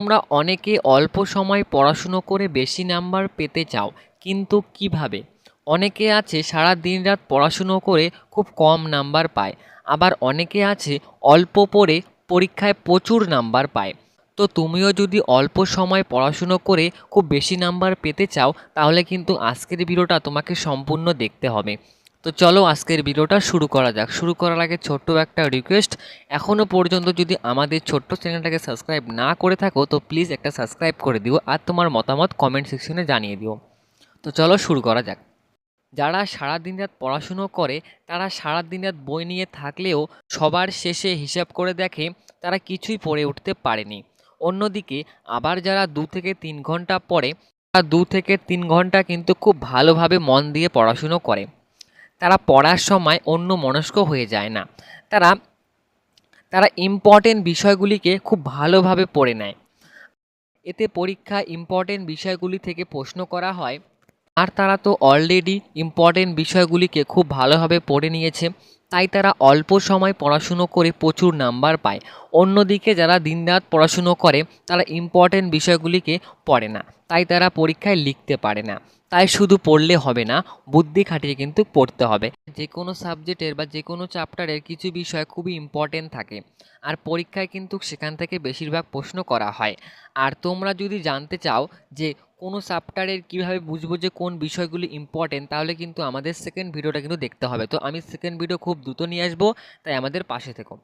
তোমরা অনেকে অল্প সময় পড়াশুনো করে বেশি নাম্বার পেতে চাও, কিন্তু কিভাবে? অনেকে আছে সারা দিনরাত পড়াশুনো করে খুব কম নাম্বার পায়, আবার অনেকে আছে অল্প পড়ে পরীক্ষায় প্রচুর নাম্বার পায়। তো তুমিও যদি অল্প সময় পড়াশুনো করে খুব বেশি নাম্বার পেতে চাও, তাহলে কিন্তু আজকের ভিডিওটা তোমাকে সম্পূর্ণ দেখতে হবে। তো চলো আজকের ভিডিওটা শুরু করা যাক। শুরু করার আগে ছোট্ট একটা রিকোয়েস্ট, এখনও পর্যন্ত যদি আমাদের ছোট্ট চ্যানেলটাকে সাবস্ক্রাইব না করে থাকো তো প্লিজ একটা সাবস্ক্রাইব করে দিও, আর তোমার মতামত কমেন্ট সেকশনে জানিয়ে দিও। তো চলো শুরু করা যাক। যারা সারা দিন রাত পড়াশুনো করে তারা সারা দিন রাত বই নিয়ে থাকলেও সবার শেষে হিসাব করে দেখে তারা কিছুই পড়ে উঠতে পারেনি। অন্যদিকে আবার যারা 2 থেকে 3 ঘন্টা পড়ে, তারা 2 থেকে 3 ঘন্টা কিন্তু খুব ভালোভাবে মন দিয়ে পড়াশুনো করে। তারা পড়ার সময় অন্য মনস্ক হয়ে যায় না। তারা তারা ইম্পর্টেন্ট বিষয়গুলিকে খুব ভালোভাবে পড়ে নেয়। এতে পরীক্ষায় ইম্পর্টেন্ট বিষয়গুলি থেকে প্রশ্ন করা হয়, আর তারা তো অলরেডি ইম্পর্টেন্ট বিষয়গুলিকে খুব ভালোভাবে পড়ে নিয়েছে, তাই তারা অল্প সময় পড়াশুনো করে প্রচুর নাম্বার পায়। অন্যদিকে যারা দিনরাত পড়াশুনো করে তারা ইম্পর্টেন্ট বিষয়গুলিকে পড়ে না, তাই তারা পরীক্ষায় লিখতে পারে না। তাই শুধু পড়লে হবে না, বুদ্ধি খাটিয়ে কিন্তু পড়তে হবে। যে কোনো সাবজেক্টের বা যে কোনো চ্যাপ্টারের কিছু বিষয় খুবই ইম্পর্টেন্ট থাকে, আর পরীক্ষায় কিন্তু সেখান থেকে বেশিরভাগ প্রশ্ন করা হয়। আর তোমরা যদি জানতে চাও যে কোনো চ্যাপ্টারের কীভাবে বুঝবো যে কোন বিষয়গুলি ইম্পর্টেন্ট, তাহলে কিন্তু আমাদের সেকেন্ড ভিডিওটা কিন্তু দেখতে হবে। তো আমি সেকেন্ড ভিডিও খুব দ্রুত নিয়ে আসবো, তাই আমাদের পাশে থেকো।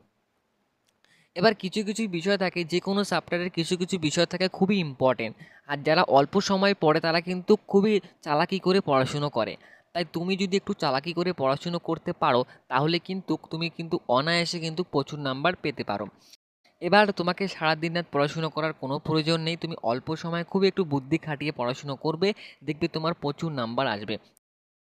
এবার কিছু কিছু বিষয় থাকে, যে কোনো চ্যাপ্টারের কিছু কিছু বিষয় থাকে খুবই ইম্পর্টেন্ট, আর যারা অল্প সময় পড়ে তারা কিন্তু খুবই চালাকি করে পড়াশুনো করে। তাই তুমি যদি একটু চালাকি করে পড়াশুনো করতে পারো, তাহলে কিন্তু তুমি কিন্তু অনায়াসে কিন্তু প্রচুর নাম্বার পেতে পারো। এবার তোমাকে সারাদিন রাত পড়াশুনো করার কোনো প্রয়োজন নেই, তুমি অল্প সময় খুবই একটু বুদ্ধি খাটিয়ে পড়াশুনো করবে, দেখবে তোমার প্রচুর নাম্বার আসবে।